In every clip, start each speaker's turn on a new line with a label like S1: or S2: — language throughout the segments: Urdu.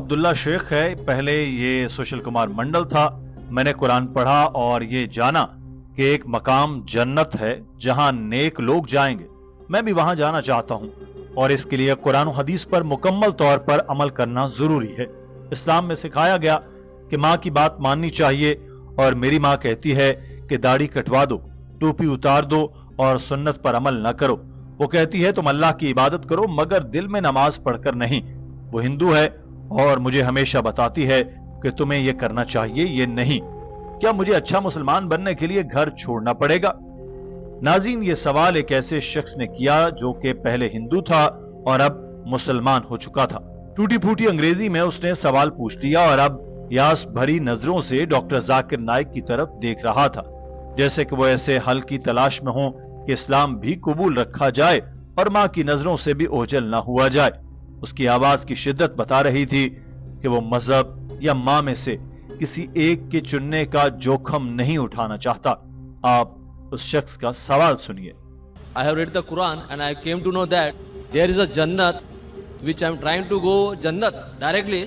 S1: عبداللہ شیخ ہے. پہلے یہ سوشل کمار منڈل تھا. میں نے قرآن پڑھا اور یہ جانا کہ ایک مقام جنت ہے جہاں نیک لوگ جائیں گے. میں بھی وہاں جانا چاہتا ہوں اور اس کے لیے قرآن و حدیث پر مکمل طور پر عمل کرنا ضروری ہے. اسلام میں سکھایا گیا کہ ماں کی بات ماننی چاہیے اور میری ماں کہتی ہے کہ داڑھی کٹوا دو, ٹوپی اتار دو اور سنت پر عمل نہ کرو. وہ کہتی ہے تم اللہ کی عبادت کرو مگر دل میں نماز پڑھ کر نہیں. وہ ہندو ہے اور مجھے ہمیشہ بتاتی ہے کہ تمہیں یہ کرنا چاہیے, یہ نہیں. کیا مجھے اچھا مسلمان بننے کے لیے گھر چھوڑنا پڑے گا؟ ناظرین, یہ سوال ایک ایسے شخص نے کیا جو کہ پہلے ہندو تھا اور اب مسلمان ہو چکا تھا. ٹوٹی پھوٹی انگریزی میں اس نے سوال پوچھ لیا اور اب یاس بھری نظروں سے ڈاکٹر ذاکر نائک کی طرف دیکھ رہا تھا, جیسے کہ وہ ایسے حل کی تلاش میں ہوں کہ اسلام بھی قبول رکھا جائے اور ماں کی نظروں سے بھی اوجھل نہ ہوا جائے. اس کی آواز کی شدت بتا رہی تھی کہ وہ مذہب یا ماں میں سے کسی ایک کے چننے کا جوخم نہیں اٹھانا چاہتا. آپ اس شخص کا سوال سنیے.
S2: I have read the Quran and I came to know that there is a Jannat which I am trying to go Jannat directly.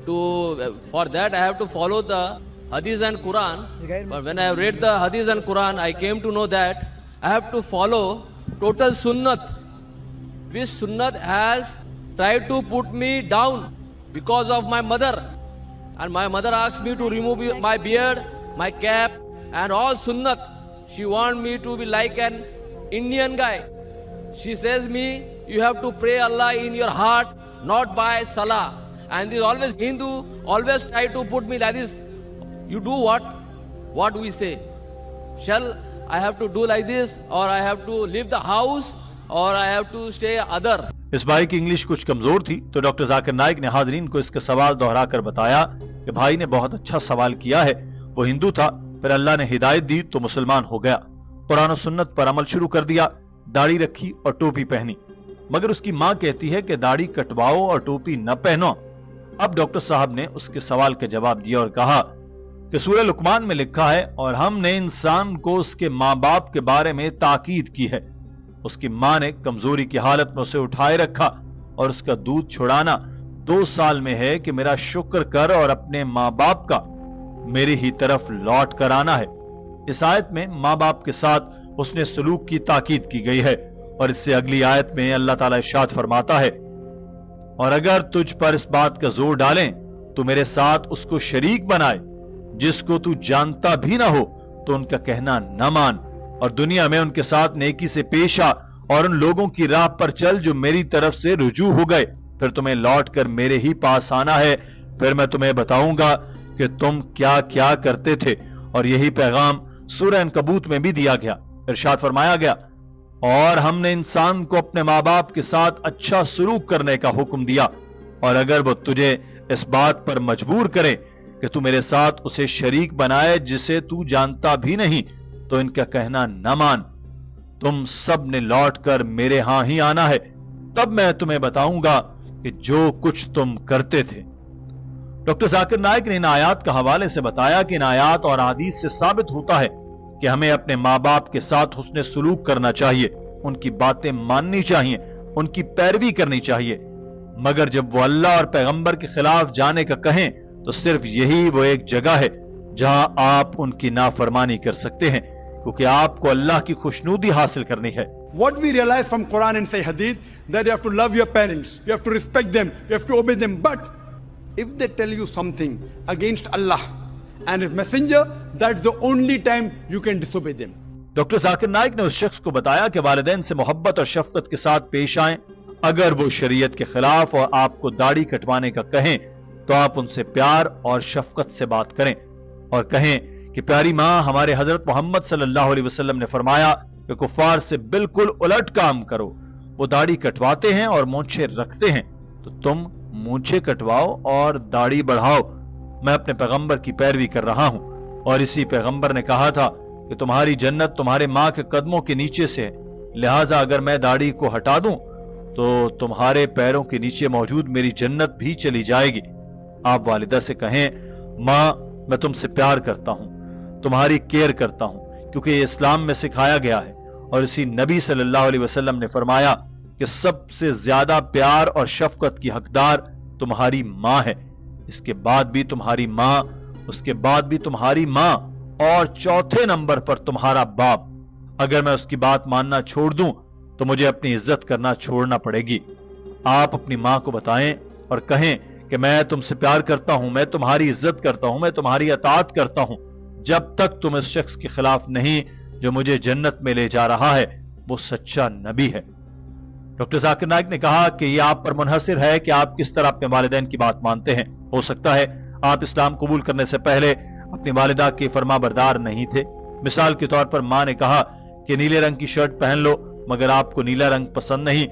S2: For that I have to follow the hadith and Quran. But when I have read the hadith and Quran, I came to know that I have to follow total sunnat, which sunnat has tried to put me down because of my mother. And my mother asked me to remove my beard, my cap and all sunnat. She wants me to be like an Indian guy. She says me, you have to pray Allah in your heart, not by salah. And this always Hindu always try to put me like this. You do what we say. Shall I have to do like this, or I have to leave the house, or I have to stay other.
S1: اس بھائی کی انگلش کچھ کمزور تھی تو ڈاکٹر ذاکر نائک نے حاضرین کو اس کا سوال دہرا کر بتایا کہ بھائی نے بہت اچھا سوال کیا ہے. وہ ہندو تھا, پھر اللہ نے ہدایت دی تو مسلمان ہو گیا, قرآن و سنت پر عمل شروع کر دیا, داڑھی رکھی اور ٹوپی پہنی, مگر اس کی ماں کہتی ہے کہ داڑھی کٹواؤ اور ٹوپی نہ پہنو. اب ڈاکٹر صاحب نے اس کے سوال کا جواب دیا اور کہا کہ سورہ لقمان میں لکھا ہے اور ہم نے انسان کو اس کے ماں باپ کے بارے میں تاکید کی ہے. اس کی ماں نے کمزوری کی حالت میں اسے اٹھائے رکھا اور اس کا دودھ چھڑانا 2 سال میں ہے کہ میرا شکر کر اور اپنے ماں باپ کا میری ہی طرف لوٹ کر آنا ہے. اس آیت میں ماں باپ کے ساتھ اس نے سلوک کی تاکید کی گئی ہے اور اس سے اگلی آیت میں اللہ تعالیٰ ارشاد فرماتا ہے اور اگر تجھ پر اس بات کا زور ڈالیں تو میرے ساتھ اس کو شریک بنائے جس کو تو جانتا بھی نہ ہو تو ان کا کہنا نہ مان اور دنیا میں ان کے ساتھ نیکی سے پیش آ اور ان لوگوں کی راہ پر چل جو میری طرف سے رجوع ہو گئے, پھر تمہیں لوٹ کر میرے ہی پاس آنا ہے, پھر میں تمہیں بتاؤں گا کہ تم کیا کیا کرتے تھے. اور یہی پیغام سورہ عنکبوت میں بھی دیا گیا. ارشاد فرمایا گیا اور ہم نے انسان کو اپنے ماں باپ کے ساتھ اچھا سلوک کرنے کا حکم دیا اور اگر وہ تجھے اس بات پر مجبور کرے کہ تو میرے ساتھ اسے شریک بنائے جسے تو جانتا بھی نہیں تو ان کا کہنا نہ مان. تم سب نے لوٹ کر میرے ہاں ہی آنا ہے, تب میں تمہیں بتاؤں گا کہ جو کچھ تم کرتے تھے. ڈاکٹر ذاکر نائک نے ان آیات کا حوالے سے بتایا کہ ان آیات اور حدیث سے ثابت ہوتا ہے کہ ہمیں اپنے ماں باپ کے ساتھ حسن سلوک کرنا چاہیے, ان کی باتیں ماننی چاہیے, ان کی پیروی کرنی چاہیے, مگر جب وہ اللہ اور پیغمبر کے خلاف جانے کا کہیں تو صرف یہی وہ ایک جگہ ہے جہاں آپ ان کی نافرمانی کر سکتے ہیں, کیونکہ آپ کو اللہ کی خوشنودی حاصل کرنی ہے.
S3: What we realize from Quran and say hadith, that you have to love your parents, you have to respect them, you have to obey them. But if they tell you something against Allah and His Messenger, that's the only time you can disobey them.
S1: Doctor Zakir Naik نے اس شخص کو بتایا کہ والدین سے محبت اور شفقت کے ساتھ پیش آئیں. اگر وہ شریعت کے خلاف اور آپ کو داڑھی کٹوانے کا کہیں تو آپ ان سے پیار اور شفقت سے بات کریں اور کہیں کہ پیاری ماں, ہمارے حضرت محمد صلی اللہ علیہ وسلم نے فرمایا کہ کفار سے بالکل الٹ کام کرو. وہ داڑھی کٹواتے ہیں اور مونچھیں رکھتے ہیں تو تم مونچھیں کٹواؤ اور داڑھی بڑھاؤ. میں اپنے پیغمبر کی پیروی کر رہا ہوں اور اسی پیغمبر نے کہا تھا کہ تمہاری جنت تمہارے ماں کے قدموں کے نیچے سے ہے, لہٰذا اگر میں داڑھی کو ہٹا دوں تو تمہارے پیروں کے نیچے موجود میری جنت بھی چلی جائے گی. آپ والدہ سے کہیں ماں میں تم سے پیار کرتا ہوں, تمہاری کیئر کرتا ہوں, کیونکہ یہ اسلام میں سکھایا گیا ہے اور اسی نبی صلی اللہ علیہ وسلم نے فرمایا کہ سب سے زیادہ پیار اور شفقت کی حقدار تمہاری ماں ہے. اس کے بعد بھی تمہاری ماں، اس کے بعد بھی تمہاری ماں، اور چوتھے نمبر پر تمہارا باپ۔ اگر میں اس کی بات ماننا چھوڑ دوں تو مجھے اپنی عزت کرنا چھوڑنا پڑے گی۔ آپ اپنی ماں کو بتائیں اور کہیں کہ میں تم سے پیار کرتا ہوں، میں تمہاری عزت کرتا ہوں، میں تمہاری اطاعت کرتا ہوں، جب تک تم اس شخص کے خلاف نہیں جو مجھے جنت میں لے جا رہا ہے وہ سچا نبی ہے۔ ڈاکٹر ذاکر نائک نے کہا کہ یہ آپ پر منحصر ہے کہ آپ کس طرح اپنے والدین کی بات مانتے ہیں۔ ہو سکتا ہے آپ اسلام قبول کرنے سے پہلے اپنی والدہ کے فرما بردار نہیں تھے۔ مثال کے طور پر ماں نے کہا کہ نیلے رنگ کی شرٹ پہن لو، مگر آپ کو نیلا رنگ پسند نہیں،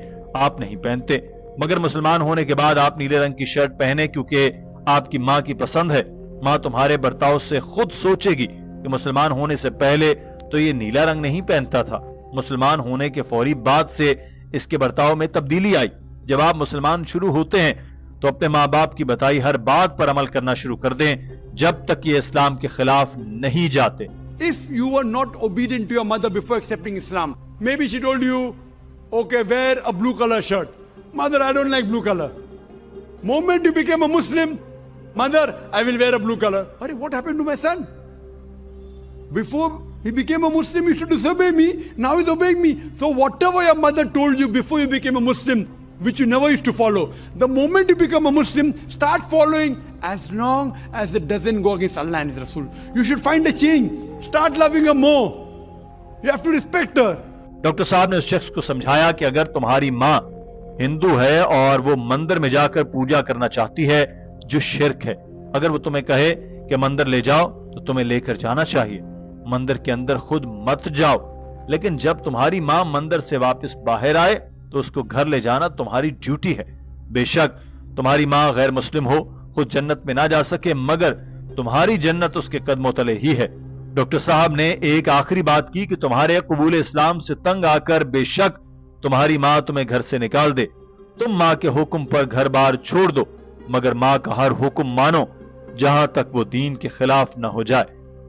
S1: آپ نہیں پہنتے، مگر مسلمان ہونے کے بعد آپ نیلے رنگ کی شرٹ پہنے کیونکہ آپ کی ماں کی پسند ہے۔ ماں تمہارے برتاؤ سے خود سوچے گی کہ مسلمان ہونے سے پہلے تو یہ نیلا رنگ نہیں پہنتا تھا، مسلمان ہونے کے فوری بعد سے اس کے برتاؤ میں تبدیلی آئی۔ جب آپ مسلمان شروع ہوتے ہیں تو اپنے ماں باپ کی بتائی ہر بات پر عمل کرنا شروع کر دیں جب تک یہ اسلام کے خلاف نہیں جاتے۔
S3: If you were not obedient to your mother before accepting Islam, maybe she told you, okay, wear a blue color shirt. Mother, I don't like blue color. Moment you became a Muslim, mother, I will wear a blue color. Arey, what happened to my son? Before he became a Muslim, he used to disobey me. Now he's obeying me. So whatever your mother told you before you became a Muslim, which you never used to follow, the moment you become a Muslim, start following as long as it doesn't go against Allah and His Rasul. You should find a change. Start loving her more. You have to respect her.
S1: Doctor صاحب نے اس شخص کو سمجھایا کہ اگر تمہاری ماں ہندو ہے اور وہ مندر میں جا کر پوجا کرنا چاہتی ہے جو شرک ہے، اگر وہ تمہیں کہے کہ مندر لے جاؤ تو تمہیں لے کر جانا چاہیے، مندر کے اندر خود مت جاؤ، لیکن جب تمہاری ماں مندر سے واپس باہر آئے تو اس کو گھر لے جانا تمہاری ڈیوٹی ہے۔ بے شک تمہاری ماں غیر مسلم ہو، خود جنت میں نہ جا سکے، مگر تمہاری جنت اس کے قدموں تلے ہی ہے۔ ڈاکٹر صاحب نے ایک آخری بات کی کہ تمہارے قبول اسلام سے تنگ آ کر بے شک تمہاری ماں تمہیں گھر سے نکال دے، تم ماں کے حکم پر گھر بار چھوڑ دو، مگر ماں کا ہر حکم مانو جہاں تک وہ دین کے خلاف نہ ہو جائے،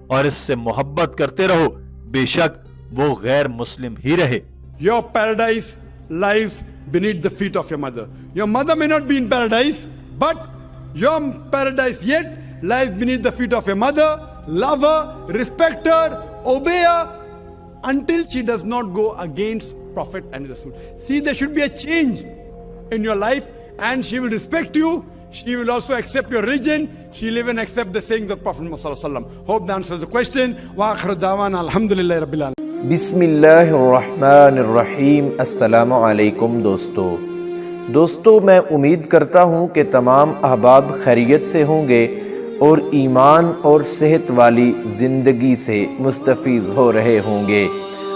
S1: اور اس سے محبت کرتے رہو، بے شک وہ غیر مسلم ہی رہے۔
S3: Your paradise lies beneath the feet of your mother. Your mother may not be in paradise, but your paradise yet lies beneath the feet of your mother. Love her, respect her, obey her until she does not go against Prophet and Rasul. See, there should be a change in your life, and she will respect you. She will also accept your religion. She will even accept the sayings of Prophet Muhammad sallallahu alaihi wasallam. Hope that answers the question. Wa akhiru da'wana alhamdulillahi rabbil alamin.
S4: بسم اللہ الرحمن الرحیم۔ السلام علیکم دوستو، میں امید کرتا ہوں کہ تمام احباب خیریت سے ہوں گے اور ایمان اور صحت والی زندگی سے مستفیض ہو رہے ہوں گے۔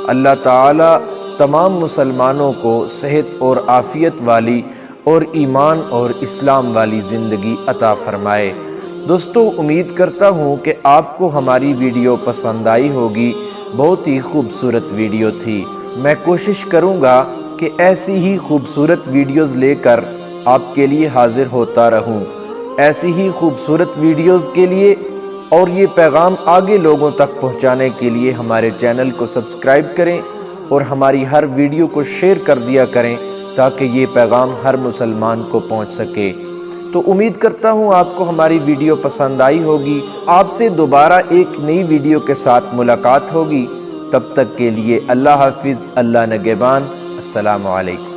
S4: اللہ تعالی تمام مسلمانوں کو صحت اور عافیت والی اور ایمان اور اسلام والی زندگی عطا فرمائے۔ دوستو، امید کرتا ہوں کہ آپ کو ہماری ویڈیو پسند آئی ہوگی، بہت ہی خوبصورت ویڈیو تھی۔ میں کوشش کروں گا کہ ایسی ہی خوبصورت ویڈیوز لے کر آپ کے لیے حاضر ہوتا رہوں۔ ایسی ہی خوبصورت ویڈیوز کے لیے اور یہ پیغام آگے لوگوں تک پہنچانے کے لیے ہمارے چینل کو سبسکرائب کریں اور ہماری ہر ویڈیو کو شیئر کر دیا کریں تاکہ یہ پیغام ہر مسلمان کو پہنچ سکے۔ تو امید کرتا ہوں آپ کو ہماری ویڈیو پسند آئی ہوگی۔ آپ سے دوبارہ ایک نئی ویڈیو کے ساتھ ملاقات ہوگی، تب تک کے لیے اللہ حافظ، اللہ نگہبان، السلام علیکم۔